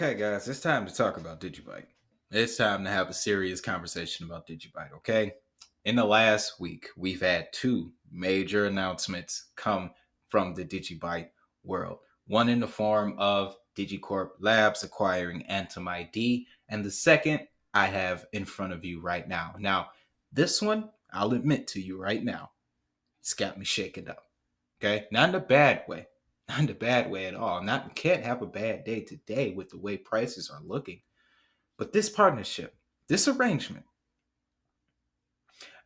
Okay, guys, it's time to talk about DigiByte. It's time to have a serious conversation about DigiByte, okay? In the last week, we've had two major announcements come from the DigiByte world. One in the form of DigiCorp Labs acquiring Antum ID, and the second I have in front of you right now. Now, this one, I'll admit to you right now, it's got me shaken up. Okay, not in a bad way, not in a bad way at all. Not can't have a bad day today with the way prices are looking. But this partnership, this arrangement.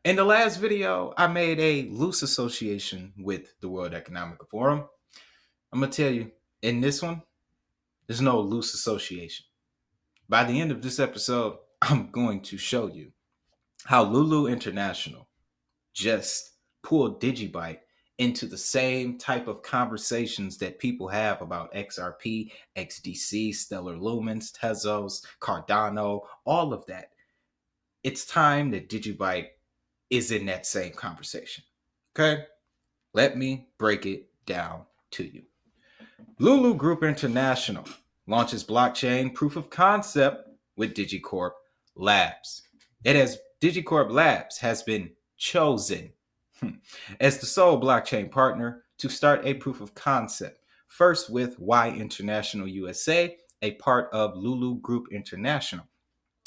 In the last video, I made a loose association with the World Economic Forum. I'm gonna tell you, in this one, there's no loose association. By the end of this episode, I'm going to show you how LULU International just pull DigiByte into the same type of conversations that people have about XRP, XDC, Stellar Lumens, Tezos, Cardano, all of that. It's time that DigiByte is in that same conversation. Okay? Let me break it down to you. LULU Group International launches blockchain proof of concept with DigiCorp Labs. DigiCorp Labs has been chosen as the sole blockchain partner to start a proof of concept. First with Y International USA, a part of LULU Group International,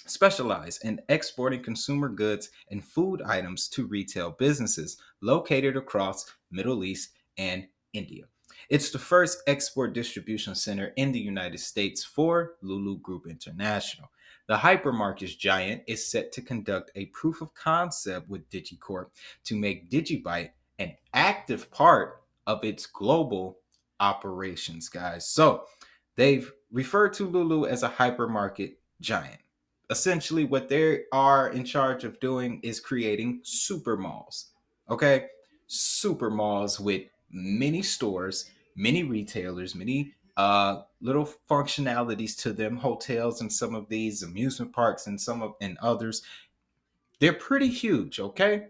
specialize in exporting consumer goods and food items to retail businesses located across Middle East and India. It's the first export distribution center in the United States for LULU Group International. The hypermarket giant is set to conduct a proof of concept with DigiCorp to make DigiByte an active part of its global operations, guys. So they've referred to LULU as a hypermarket giant. Essentially, what they are in charge of doing is creating super malls. Okay? Super malls with many stores, many retailers, many little functionalities to them, hotels and some of these amusement parks and others. They're pretty huge, okay?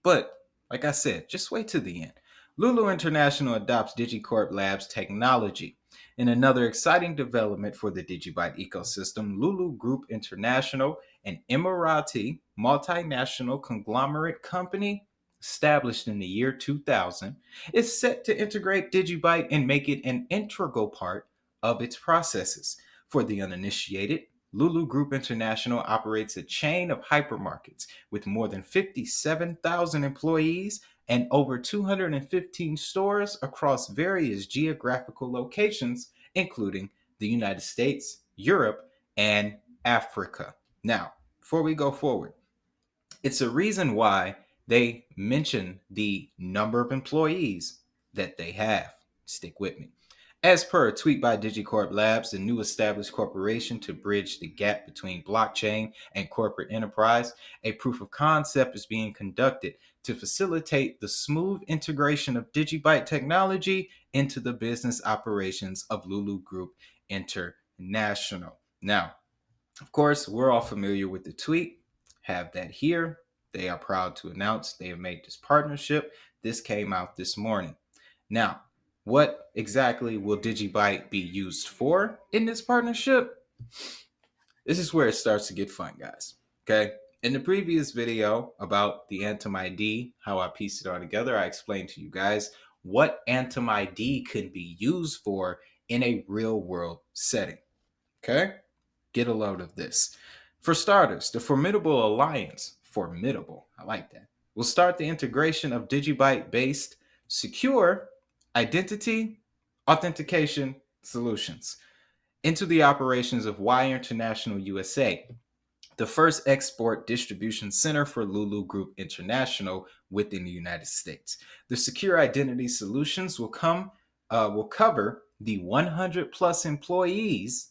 But like I said, just wait to the end. LULU International adopts DigiCorp Labs technology. In another exciting development for the DigiByte ecosystem, LULU Group International, an Emirati multinational conglomerate company established in the year 2000, is set to integrate DigiByte and make it an integral part of its processes. For the uninitiated, LULU Group International operates a chain of hypermarkets with more than 57,000 employees and over 215 stores across various geographical locations, including the United States, Europe, and Africa. Now, before we go forward, it's a reason why they mention the number of employees that they have. Stick with me. As per a tweet by DigiCorp Labs, the new established corporation to bridge the gap between blockchain and corporate enterprise, a proof of concept is being conducted to facilitate the smooth integration of DigiByte technology into the business operations of LULU Group International. Now, of course, we're all familiar with the tweet, have that here. They are proud to announce they have made this partnership. This came out this morning. Now, what exactly will DigiByte be used for in this partnership? This is where it starts to get fun, guys. Okay. In the previous video about the Antum ID, how I pieced it all together, I explained to you guys what Antum ID can be used for in a real world setting. Okay. Get a load of this. For starters, the Formidable Alliance, I like that, will start the integration of DigiByte based secure identity authentication solutions into the operations of Y International USA, the first export distribution center for LULU Group International within the United States. The secure identity solutions will cover the 100 plus employees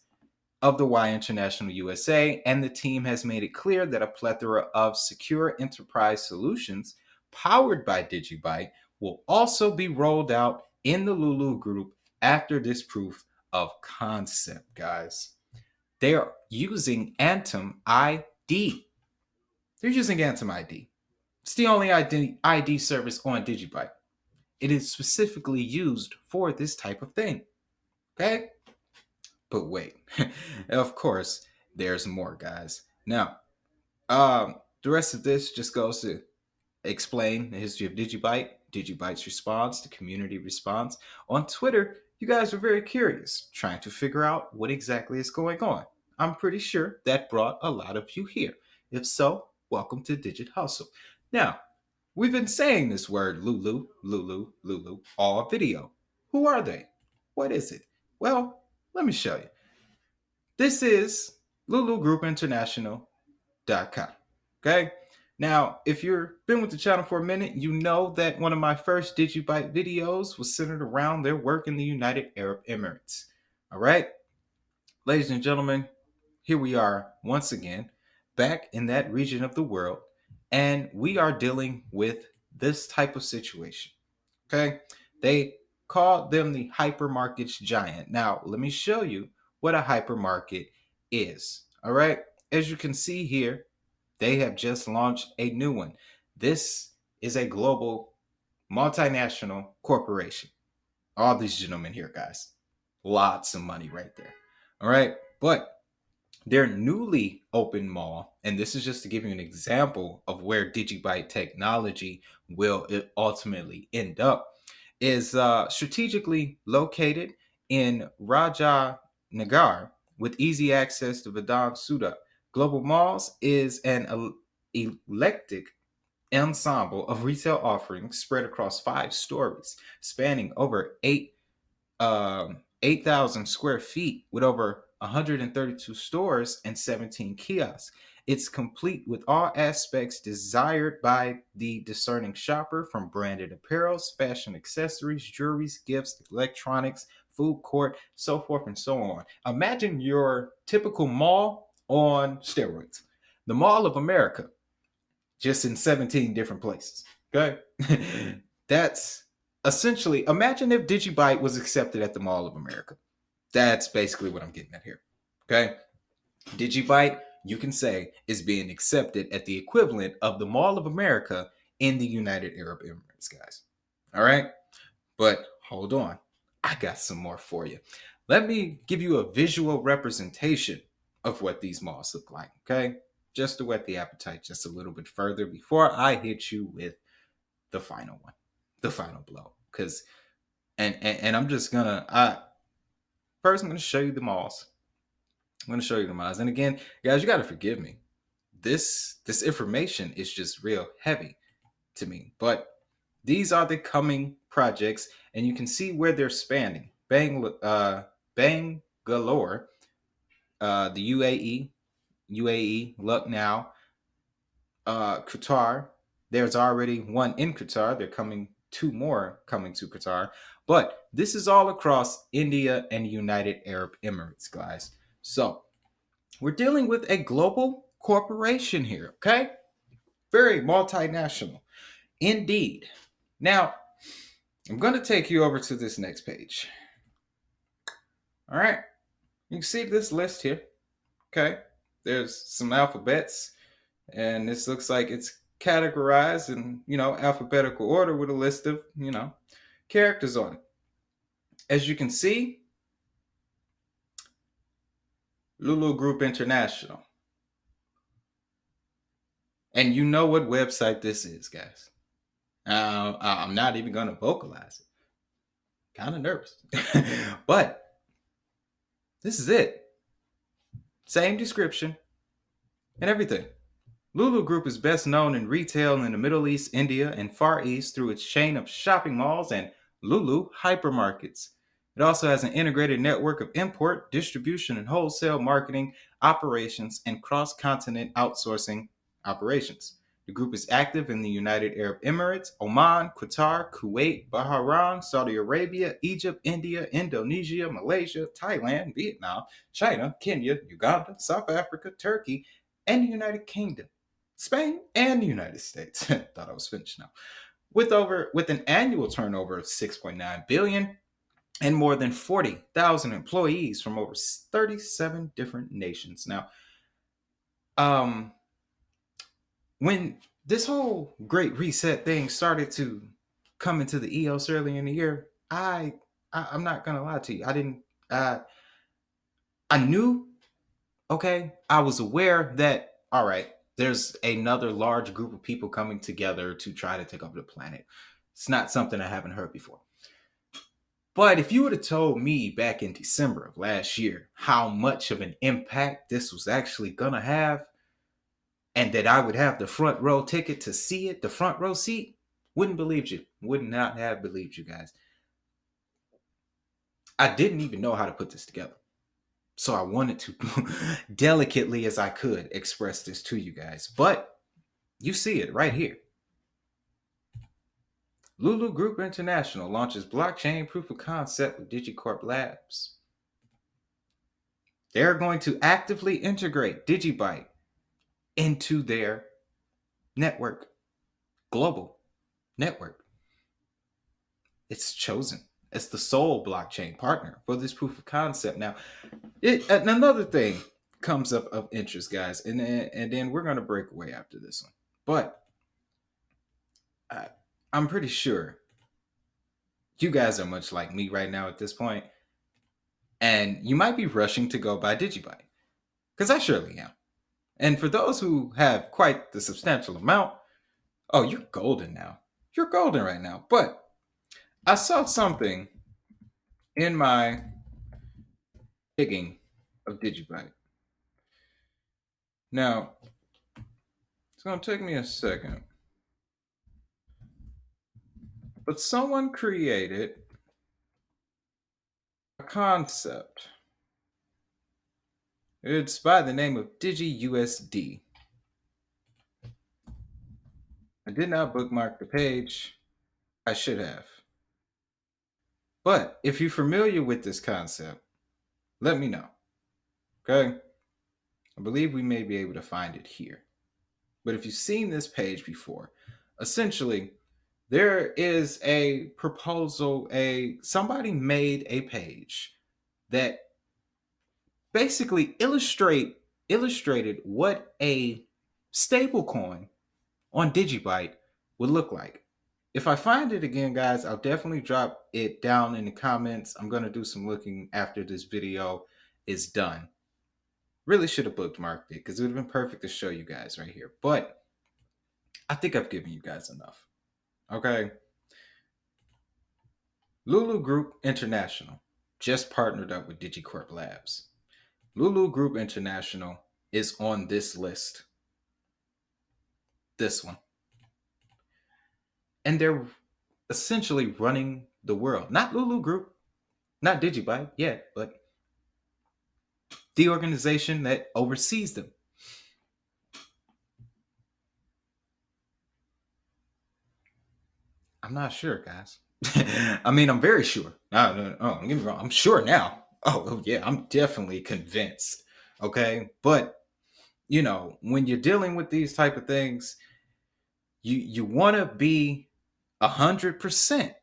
of the Y International USA, and the team has made it clear that a plethora of secure enterprise solutions powered by DigiByte will also be rolled out in the LULU Group after this proof of concept, guys. They are using Antum ID. They're using Antum ID. It's the only ID service on DigiByte. It is specifically used for this type of thing. Okay? But wait, of course, there's more, guys. Now, the rest of this just goes to explain the history of DigiByte, DigiByte's response, the community response. On Twitter, you guys were very curious, trying to figure out what exactly is going on. I'm pretty sure that brought a lot of you here. If so, welcome to Digit Hustle. Now, we've been saying this word Lulu, Lulu, Lulu all video. Who are they? What is it? Well, let me show you. This is LULU Group International com. Okay. Now, if you've been with the channel for a minute, you know that one of my first DigiByte videos was centered around their work in the United Arab Emirates. All right. Ladies and gentlemen, here we are once again back in that region of the world, and we are dealing with this type of situation. Okay. They called them the hypermarkets giant. Now, let me show you what a hypermarket is. All right. As you can see here, they have just launched a new one. This is a global multinational corporation. All these gentlemen here, guys. Lots of money right there. All right. But their newly opened mall, and this is just to give you an example of where DigiByte technology will ultimately end up, is strategically located in Raja Nagar with easy access to Vedant Suda. Global Malls is an eclectic ensemble of retail offerings spread across 5 stories, spanning over 8,000 square feet with over 132 stores and 17 kiosks. It's complete with all aspects desired by the discerning shopper, from branded apparels, fashion accessories, jewelries, gifts, electronics, food court, so forth and so on. Imagine your typical mall on steroids. The Mall of America, just in 17 different places. Okay? That's essentially, imagine if DigiByte was accepted at the Mall of America. That's basically what I'm getting at here. Okay? DigiByte, you can say, is being accepted at the equivalent of the Mall of America in the United Arab Emirates, guys. All right? But hold on. I got some more for you. Let me give you a visual representation of what these malls look like, okay? Just to whet the appetite just a little bit further before I hit you with the final one, the final blow. Because, and I'm just gonna, first I'm gonna show you the malls. I'm gonna show you the malls. And again, guys, you gotta forgive me. This information is just real heavy to me. But these are the coming projects, and you can see where they're spanning. Bangalore, the UAE, Lucknow, Qatar. There's already one in Qatar. They're coming, 2 more coming to Qatar. But this is all across India and United Arab Emirates, guys. So we're dealing with a global corporation here, okay? Very multinational. Indeed. Now, I'm going to take you over to this next page. All right. You can see this list here. Okay. There's some alphabets, and this looks like it's categorized in, alphabetical order with a list of, characters on it. As you can see, LULU Group International. And you know what website this is, guys. I'm not even going to vocalize it. Kind of nervous. But this is it. Same description and everything. LULU Group is best known in retail in the Middle East, India, and Far East through its chain of shopping malls and LULU hypermarkets. It also has an integrated network of import, distribution, and wholesale marketing operations and cross-continent outsourcing operations. The group is active in the United Arab Emirates, Oman, Qatar, Kuwait, Bahrain, Saudi Arabia, Egypt, India, Indonesia, Malaysia, Thailand, Vietnam, China, Kenya, Uganda, South Africa, Turkey, and the United Kingdom, Spain, and the United States. Thought I was finished now. With an annual turnover of 6.9 billion and more than 40,000 employees from over 37 different nations. Now, when this whole great reset thing started to come into the EOS early in the year, I'm not gonna lie to you. I knew, okay, I was aware that, all right, there's another large group of people coming together to try to take over the planet. It's not something I haven't heard before. But if you would have told me back in December of last year how much of an impact this was actually going to have, and that I would have the front row ticket to see it, the front row seat, wouldn't believe you. Would not have believed you guys. I didn't even know how to put this together. So I wanted to delicately as I could express this to you guys. But you see it right here. LULU Group International launches blockchain proof of concept with DigiCorp Labs. They're going to actively integrate DigiByte into their network, global network. It's chosen as the sole blockchain partner for this proof of concept. Now, another thing comes up of interest, guys, and then we're going to break away after this one. But I'm pretty sure you guys are much like me right now at this point, and you might be rushing to go buy DigiByte, because I surely am. And for those who have quite the substantial amount, oh, you're golden now. You're golden right now. But I saw something in my digging of DigiByte. Now, it's going to take me a second. But someone created a concept. It's by the name of DigiUSD. I did not bookmark the page. I should have. But if you're familiar with this concept, let me know. Okay? I believe we may be able to find it here. But if you've seen this page before, essentially, there is a proposal, somebody made a page that basically illustrated what a stable coin on DigiByte would look like. If I find it again, guys, I'll definitely drop it down in the comments. I'm going to do some looking after this video is done. Really should have bookmarked it because it would have been perfect to show you guys right here. But I think I've given you guys enough. Okay. LULU Group International just partnered up with DigiCorp Labs. LULU Group International is on this list. This one. And they're essentially running the world. Not LULU Group, not DigiByte yet, but the organization that oversees them. I'm not sure, guys. I mean, I'm very sure. No, don't get me wrong. I'm sure now. Oh, yeah, I'm definitely convinced. Okay. But, you know, when you're dealing with these type of things, you want to be 100%.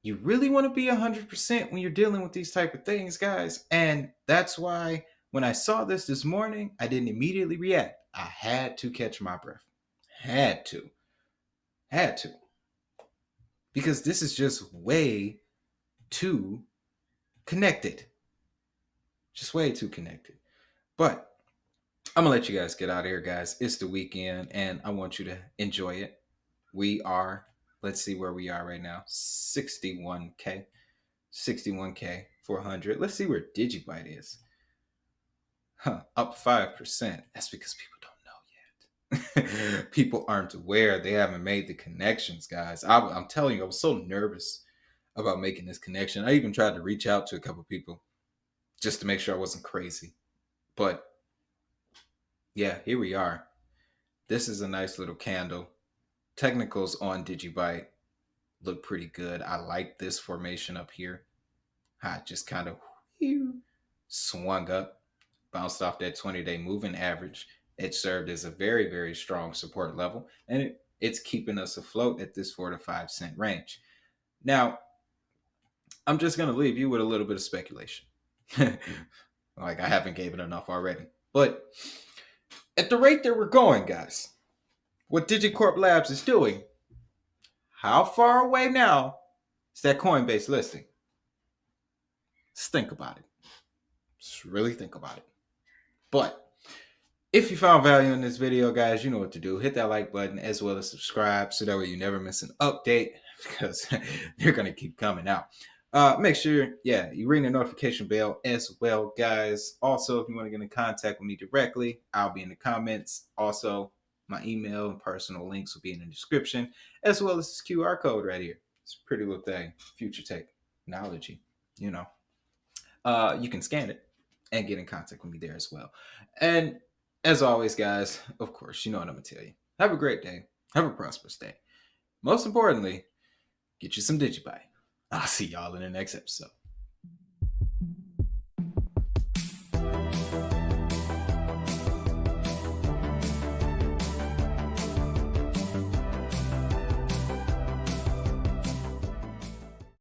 You really want to be 100% when you're dealing with these type of things, guys. And that's why when I saw this morning, I didn't immediately react. I had to catch my breath. Had to. Because this is just way too connected. Just way too connected. But I'm going to let you guys get out of here, guys. It's the weekend, and I want you to enjoy it. We are, let's see where we are right now, 61K. 400. Let's see where DigiByte is. Up 5%. That's because people don't know yet. People aren't aware. They haven't made the connections, guys. I'm telling you, I was so nervous about making this connection. I even tried to reach out to a couple people just to make sure I wasn't crazy. But yeah, here we are. This is a nice little candle. Technicals on DigiByte look pretty good. I like this formation up here. I just kind of swung up, bounced off that 20-day moving average. It served as a very, very strong support level, and it's keeping us afloat at this 4 to 5 cent range. Now, I'm just going to leave you with a little bit of speculation. Like I haven't given enough already. But at the rate that we're going, guys, what DigiCorp Labs is doing, how far away now is that Coinbase listing? Let's think about it. Just really think about it. But if you found value in this video, guys, you know what to do. Hit that like button as well as subscribe so that way you never miss an update because they're going to keep coming out. Make sure, you ring the notification bell as well, guys. Also, if you want to get in contact with me directly, I'll be in the comments. Also, my email and personal links will be in the description, as well as this QR code right here. It's a pretty little thing, future technology, you know. You can scan it and get in contact with me there as well. And as always, guys, of course, you know what I'm going to tell you. Have a great day. Have a prosperous day. Most importantly, get you some DigiByte. I'll see y'all in the next episode.